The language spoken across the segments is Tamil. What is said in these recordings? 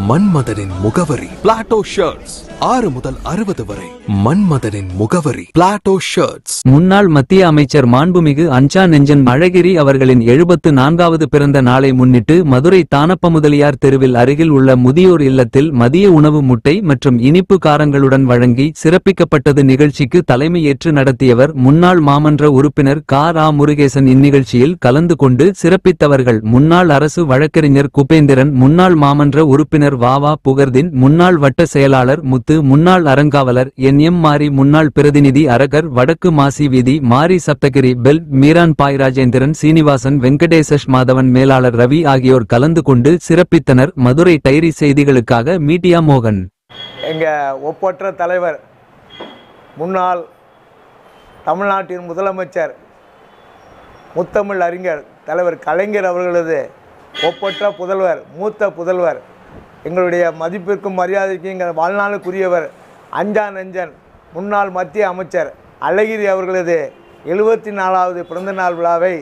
மன்மதனின் முகவரி பிளாட்டோ ஷர்ட்ஸ். 6 முதல் 60 வரை. மன்மதனின் முகவரி பிளாட்டோ ஷர்ட்ஸ். முன்னாள் மத்திய அமைச்சர் மாண்புமிகு அஞ்சா நெஞ்சன் அழகிரி அவர்களின் 74வது பிறந்த நாளை முன்னிட்டு மதுரை தானப்ப முதலியார் தெருவில் அருகில் உள்ள முதியோர் இல்லத்தில் மதிய உணவு முட்டை மற்றும் இனிப்பு காரங்களுடன் வழங்கி சிறப்பிக்கப்பட்டது. நிகழ்ச்சிக்கு தலைமையேற்று நடத்தியவர் முன்னாள் மாமன்ற உறுப்பினர் க. ரா. முருகேசன். இந்நிகழ்ச்சியில் கலந்து கொண்டு சிறப்பித்தவர்கள் முன்னாள் அரசு வழக்கறிஞர் குபேந்திரன், முன்னாள் மாமன்ற உறுப்பினர் வ. புகர்தீன், முன்னாள் வட்ட செயலாளர் முத்து, முன்னாள் அறங்காவலர் என். எம். மாரி, முன்னாள் பிரதிநிதி அரகர் வடக்கு மாசி வீதி மாரி, சப்தகிரி பெல், மீரான் பாய், ராஜேந்திரன், சீனிவாசன், வெங்கடேசஷ் மாதவன், மேலாளர் ரவி ஆகியோர் கலந்து கொண்டு சிறப்பித்தனர். மதுரை டைரி செய்திகளுக்காக மீடியா மோகன். எங்க ஒப்பற்ற தலைவர், முன்னாள் தமிழ்நாட்டின் முதலமைச்சர், முத்தமிழ் அறிஞர் தலைவர் கலைஞர் அவர்களது ஒப்பற்ற புதல்வர், மூத்த புதல்வர், எங்களுடைய மதிப்பிற்கும் மரியாதைக்கும் எங்கள் வாழ்நாளுக்குரியவர் அஞ்சா நெஞ்சன் முன்னாள் மத்திய அமைச்சர் அழகிரி அவர்களது 74வது பிறந்தநாள் விழாவை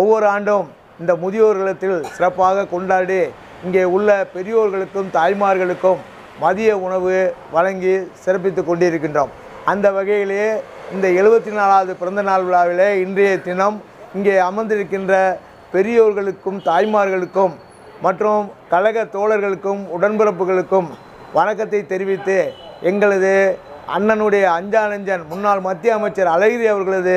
ஒவ்வொரு ஆண்டும் இந்த முதியோர் இல்லத்தில் சிறப்பாக கொண்டாடி இங்கே உள்ள பெரியோர்களுக்கும் தாய்மார்களுக்கும் மதிய உணவு வழங்கி சிறப்பித்து கொண்டிருக்கின்றோம். அந்த வகையிலே இந்த 74வது பிறந்தநாள் விழாவிலே இன்றைய தினம் இங்கே அமர்ந்திருக்கின்ற பெரியோர்களுக்கும் தாய்மார்களுக்கும் மற்றும் கழக தோழர்களுக்கும் உடன்பிறப்புகளுக்கும் வணக்கத்தை தெரிவித்து எங்களது அண்ணனுடைய அஞ்சா நெஞ்சன் முன்னாள் மத்திய அமைச்சர் அழகிரி அவர்களது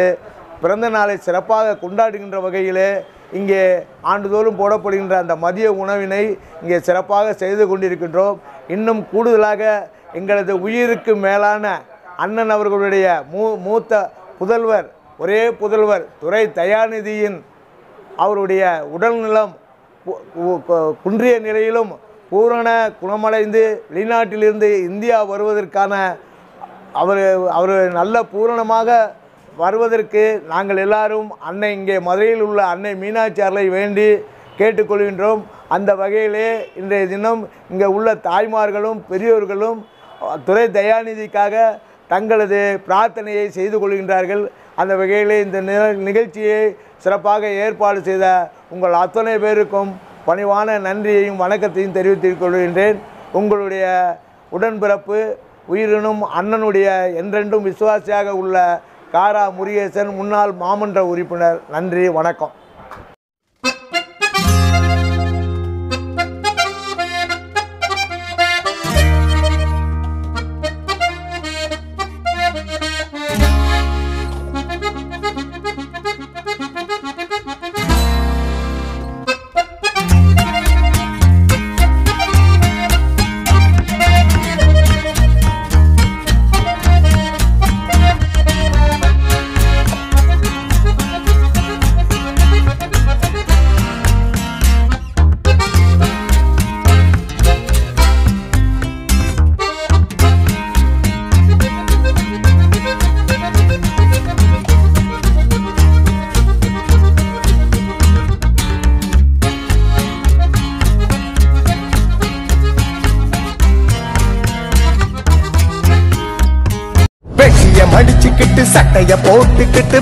பிறந்த நாளை சிறப்பாக கொண்டாடுகின்ற வகையிலே இங்கே ஆண்டுதோறும் போடப்படுகின்ற அந்த மதிய உணவினை இங்கே சிறப்பாக செய்து கொண்டிருக்கின்றோம். இன்னும் கூடுதலாக எங்களது உயிருக்கு மேலான அண்ணன் அவர்களுடைய மூத்த புதல்வர், ஒரே புதல்வர் துரை தயாநிதியின் அவருடைய உடல்நலம் குன்றிய நிலையிலும் பூரண குணமடைந்து வெளிநாட்டிலிருந்து இந்தியா வருவதற்கான அவர் நல்ல பூரணமாக வருவதற்கு நாங்கள் எல்லாரும் அன்னை இங்கே மதுரையில் உள்ள அன்னை மீனாட்சி அருளை வேண்டி கேட்டுக்கொள்கின்றோம். அந்த வகையிலே இன்றைய தினம் இங்கே உள்ள தாய்மார்களும் பெரியோர்களும் துரை தயாநிதிக்காக தங்களது பிரார்த்தனையை செய்து கொள்கின்றார்கள். அந்த வகையிலே இந்த நிகழ்ச்சியை சிறப்பாக ஏற்பாடு செய்த உங்கள் அத்தனை பேருக்கும் பணிவான நன்றியையும் வணக்கத்தையும் தெரிவித்துக் கொள்கின்றேன். உங்களுடைய உடன்பிறப்பு, உயிரினும் அண்ணனுடைய என்றென்றும் விசுவாசியாக உள்ள க. ரா. முருகேசன், முன்னாள் மாமன்ற உறுப்பினர். நன்றி, வணக்கம். அடிச்சுக்கிட்டு சட்டைய போட்டுக்கிட்டு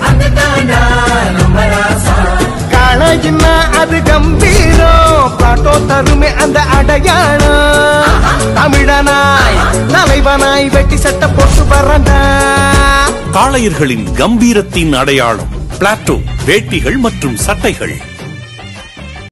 காளையின்னா அது கம்பீரம், பிளாட்டோ தருமே அந்த அடையாளம். தமிழனாய் தலைவனாய் வெட்டி சட்டை போட்டு வரண்டா. காளையர்களின் கம்பீரத்தின் அடையாளம் பிளாட்டோ வேட்டிகள் மற்றும் சட்டைகள்.